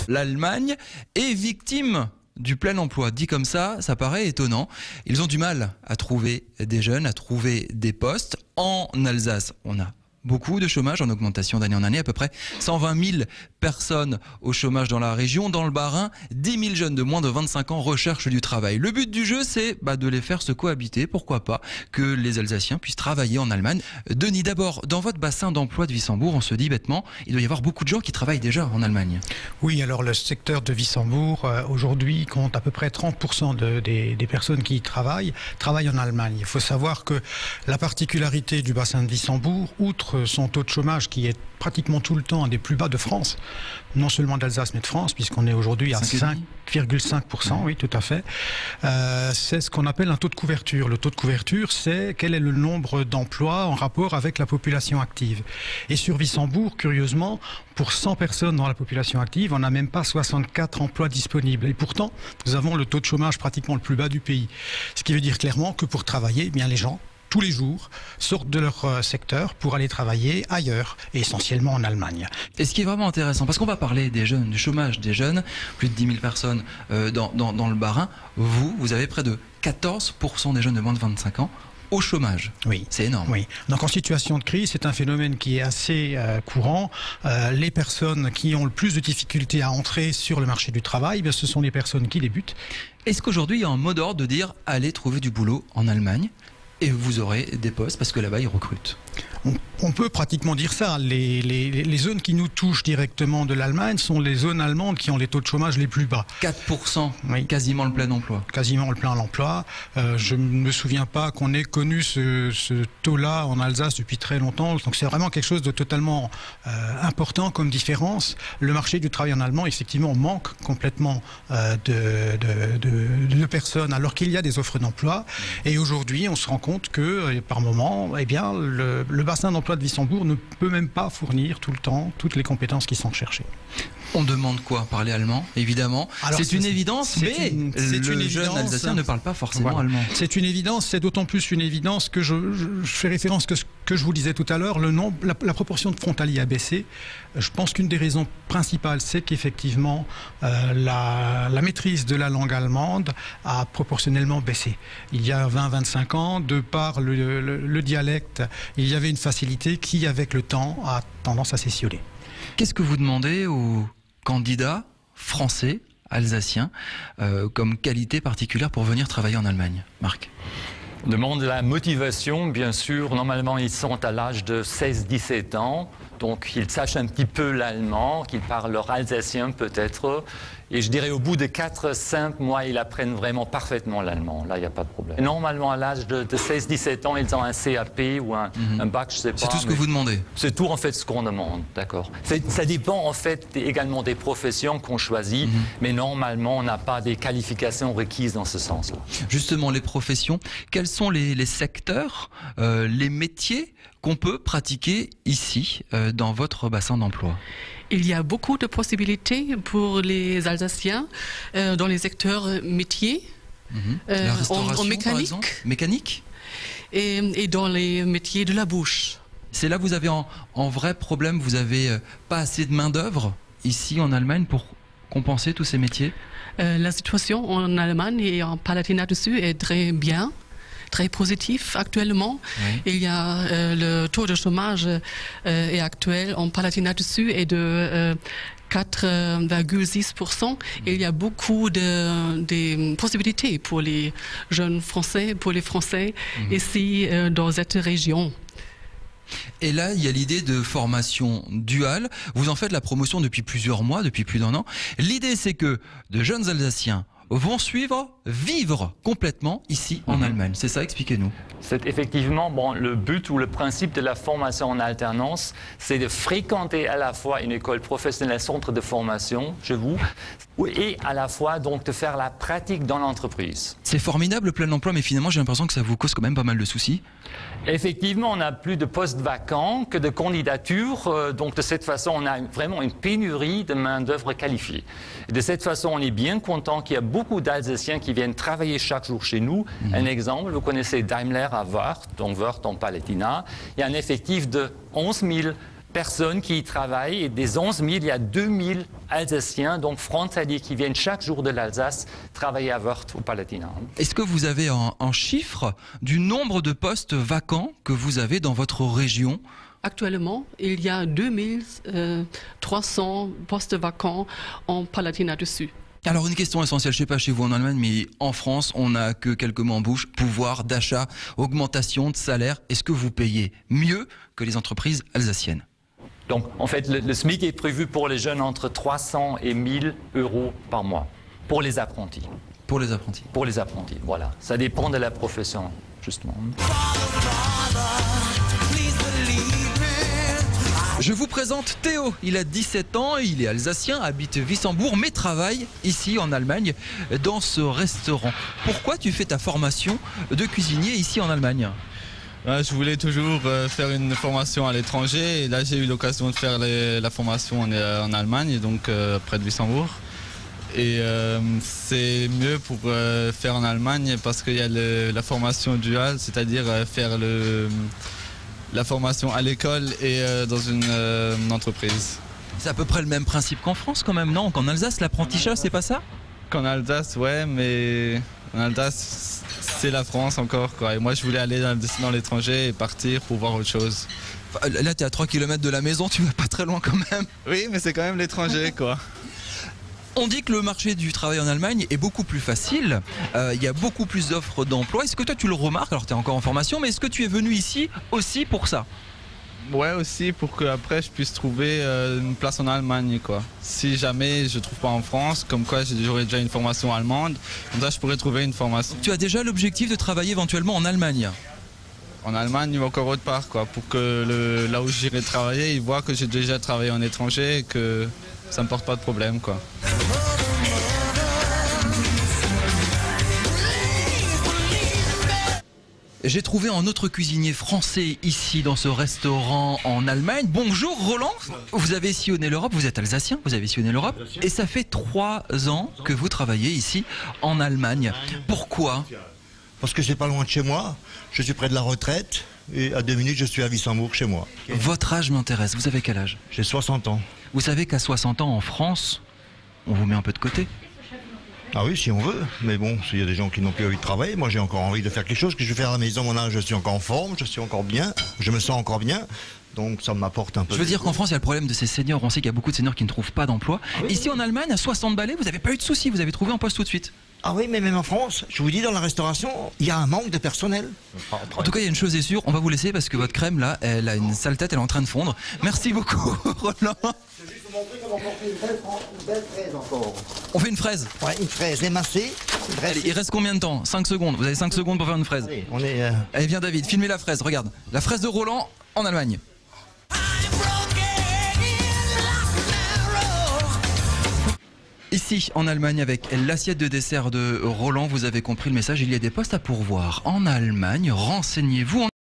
L'Allemagne est victime du plein emploi. Dit comme ça paraît étonnant. Ils ont du mal à trouver des jeunes, à trouver des postes. En Alsace, on a beaucoup de chômage en augmentation d'année en année, à peu près 120 000 personnes au chômage dans la région. Dans le Bas-Rhin, 10 000 jeunes de moins de 25 ans recherchent du travail. Le but du jeu, c'est de les faire se cohabiter, pourquoi pas, que les Alsaciens puissent travailler en Allemagne. Denis, d'abord, dans votre bassin d'emploi de Wissembourg, on se dit bêtement, il doit y avoir beaucoup de gens qui travaillent déjà en Allemagne. Oui, alors le secteur de Wissembourg, aujourd'hui, compte à peu près 30% des personnes qui y travaillent en Allemagne. Il faut savoir que la particularité du bassin de Wissembourg, outre son taux de chômage qui est pratiquement tout le temps un des plus bas de France, non seulement d'Alsace mais de France, puisqu'on est aujourd'hui à 5,5%, oui tout à fait, c'est ce qu'on appelle un taux de couverture. Le taux de couverture, c'est quel est le nombre d'emplois en rapport avec la population active. Et sur Wissembourg, curieusement, pour 100 personnes dans la population active, on n'a même pas 64 emplois disponibles. Et pourtant, nous avons le taux de chômage pratiquement le plus bas du pays. Ce qui veut dire clairement que pour travailler, eh bien, les gens tous les jours, sortent de leur secteur pour aller travailler ailleurs, et essentiellement en Allemagne. Et ce qui est vraiment intéressant, parce qu'on va parler des jeunes, du chômage des jeunes, plus de 10 000 personnes dans le Bas-Rhin, vous avez près de 14% des jeunes de moins de 25 ans au chômage. Oui. C'est énorme. Oui. Donc en situation de crise, c'est un phénomène qui est assez courant. Les personnes qui ont le plus de difficultés à entrer sur le marché du travail, ce sont les personnes qui débutent. Est-ce qu'aujourd'hui, il y a un mot d'ordre de dire « allez trouver du boulot en Allemagne » et vous aurez des postes parce que là-bas, ils recrutent? On peut pratiquement dire ça. Les zones qui nous touchent directement de l'Allemagne sont les zones allemandes qui ont les taux de chômage les plus bas. 4%, oui. Quasiment le plein emploi. Quasiment le plein emploi. Je ne me souviens pas qu'on ait connu ce taux-là en Alsace depuis très longtemps. Donc c'est vraiment quelque chose de totalement important comme différence. Le marché du travail en allemand, effectivement, manque complètement de personnes alors qu'il y a des offres d'emploi. Et aujourd'hui, on se rend compte que par moment, eh bien, le bassin d'emploi de Wissembourg ne peut même pas fournir tout le temps toutes les compétences qui sont recherchées. On demande quoi? Parler allemand, évidemment. C'est une évidence, mais le jeune Alsacien ne parle pas forcément allemand. C'est une évidence, c'est d'autant plus une évidence que je fais référence que ce que je vous disais tout à l'heure, la proportion de frontaliers a baissé. Je pense qu'une des raisons principales, c'est qu'effectivement, la maîtrise de la langue allemande a proportionnellement baissé. Il y a 20-25 ans, de par le dialecte, il y avait une facilité qui, avec le temps, a tendance à s'essioler. Qu'est-ce que vous demandez aux candidats français, alsaciens, comme qualité particulière pour venir travailler en Allemagne? Marc? On demande la motivation, bien sûr. Normalement, ils sont à l'âge de 16-17 ans, donc ils sachent un petit peu l'allemand, qu'ils parlent leur alsacien peut-être. Et je dirais au bout de 4-5 mois, ils apprennent vraiment parfaitement l'allemand. Là, il n'y a pas de problème. Et normalement, à l'âge de 16-17 ans, ils ont un CAP ou un bac, je ne sais pas. C'est tout ce que vous demandez? C'est tout en fait ce qu'on demande, d'accord. Ça dépend en fait également des professions qu'on choisit, mais normalement, on n'a pas des qualifications requises dans ce sens-là. Justement, les professions, quels sont les secteurs, les métiers qu'on peut pratiquer ici, dans votre bassin d'emploi? Il y a beaucoup de possibilités pour les Alsaciens dans les secteurs métiers, La restauration, en mécanique, par exemple. Mécanique et dans les métiers de la bouche. C'est là que vous avez en vrai problème, vous n'avez pas assez de main-d'œuvre ici en Allemagne pour compenser tous ces métiers? La situation en Allemagne et en Palatinat dessus est très bien. Très positif actuellement. Oui. Il y a le taux de chômage est actuel en Palatinat dessus est de 4,6%. Il y a beaucoup de possibilités pour les jeunes Français, pour les Français ici dans cette région. Et là, il y a l'idée de formation duale. Vous en faites la promotion depuis plusieurs mois, depuis plus d'1 an. L'idée, c'est que de jeunes Alsaciens vont vivre complètement ici en Allemagne. C'est ça, expliquez-nous. C'est effectivement le but ou le principe de la formation en alternance, c'est de fréquenter à la fois une école professionnelle, centre de formation chez vous, et à la fois donc de faire la pratique dans l'entreprise. C'est formidable le plein emploi, mais finalement j'ai l'impression que ça vous cause quand même pas mal de soucis. Effectivement, on a plus de postes vacants que de candidatures, donc de cette façon on a vraiment une pénurie de main-d'œuvre qualifiée. Et de cette façon, on est bien content qu'il y a beaucoup d'Alsaciens qui viennent travailler chaque jour chez nous. Un exemple, vous connaissez Daimler à Wörth, donc Wörth en Palatinat. Il y a un effectif de 11 000 personnes qui y travaillent et des 11 000, il y a 2 000 Alsaciens, donc frontaliers, qui viennent chaque jour de l'Alsace travailler à Wörth au Palatinat. Est-ce que vous avez un chiffre du nombre de postes vacants que vous avez dans votre région ? Actuellement, il y a 2300 postes vacants en Palatinat dessus. Alors une question essentielle, je ne sais pas chez vous en Allemagne, mais en France, on n'a que quelques mots en bouche, pouvoir d'achat, augmentation de salaire. Est-ce que vous payez mieux que les entreprises alsaciennes ? Donc, en fait, le SMIC est prévu pour les jeunes entre 300 et 1000 euros par mois, pour les apprentis. Pour les apprentis. Pour les apprentis, voilà. Ça dépend de la profession, justement. Je vous présente Théo, il a 17 ans, il est alsacien, habite Wissembourg, mais travaille ici en Allemagne dans ce restaurant. Pourquoi tu fais ta formation de cuisinier ici en Allemagne ? Je voulais toujours faire une formation à l'étranger et là j'ai eu l'occasion de faire la formation en Allemagne, donc près de Wissembourg. Et c'est mieux pour faire en Allemagne parce qu'il y a la formation duale, c'est-à-dire faire la formation à l'école et dans une entreprise. C'est à peu près le même principe qu'en France quand même, non ? Qu'en Alsace, l'apprentissage, c'est pas ça ? Qu'en Alsace, ouais, mais en Alsace, c'est la France encore, quoi. Et moi, je voulais aller dans l'étranger et partir pour voir autre chose. Là, tu es à 3 km de la maison, tu vas pas très loin quand même. Oui, mais c'est quand même l'étranger, quoi. On dit que le marché du travail en Allemagne est beaucoup plus facile, il y a beaucoup plus d'offres d'emploi. Est-ce que toi tu le remarques? Alors tu es encore en formation, mais est-ce que tu es venu ici aussi pour ça? Ouais, aussi pour qu'après je puisse trouver une place en Allemagne, quoi. Si jamais je trouve pas en France, comme quoi j'aurais déjà une formation allemande, comme ça je pourrais trouver une formation. Tu as déjà l'objectif de travailler éventuellement en Allemagne? En Allemagne ou encore autre part, quoi, pour que là où j'irai travailler, ils voient que j'ai déjà travaillé en étranger et que ça me porte pas de problème, quoi. J'ai trouvé un autre cuisinier français ici dans ce restaurant en Allemagne. Bonjour Roland, vous avez sillonné l'Europe, vous êtes alsacien, vous avez sillonné l'Europe et ça fait 3 ans que vous travaillez ici en Allemagne. Pourquoi? Parce que c'est pas loin de chez moi, je suis près de la retraite et à 2 minutes je suis à Wissembourg chez moi. Votre âge m'intéresse, vous avez quel âge? J'ai 60 ans. Vous savez qu'à 60 ans en France, on vous met un peu de côté? Ah oui, si on veut, mais bon, s'il y a des gens qui n'ont plus envie de travailler, moi j'ai encore envie de faire quelque chose que je vais faire à la maison. Mon âge, je suis encore en forme, je suis encore bien, je me sens encore bien, donc ça m'apporte un peu. Je veux dire qu'en France, il y a le problème de ces seniors. On sait qu'il y a beaucoup de seniors qui ne trouvent pas d'emploi. Ah oui, ici en Allemagne, à 60 balais, vous n'avez pas eu de soucis, vous avez trouvé un poste tout de suite. Ah oui, mais même en France, je vous dis, dans la restauration, il y a un manque de personnel. En tout cas, il y a une chose est sûre, on va vous laisser parce que votre crème là, elle a une sale tête, elle est en train de fondre. Merci beaucoup, Roland. Je vais juste vous montrer comment on fait une belle fraise encore. On fait une fraise? Ouais, une fraise émincée. Allez, il reste combien de temps? 5 secondes. Vous avez 5 secondes pour faire une fraise. Allez, on est... Allez, viens David, filmez la fraise, regarde. La fraise de Roland en Allemagne. Ici, en Allemagne, avec l'assiette de dessert de Roland, vous avez compris le message, il y a des postes à pourvoir. En Allemagne, renseignez-vous.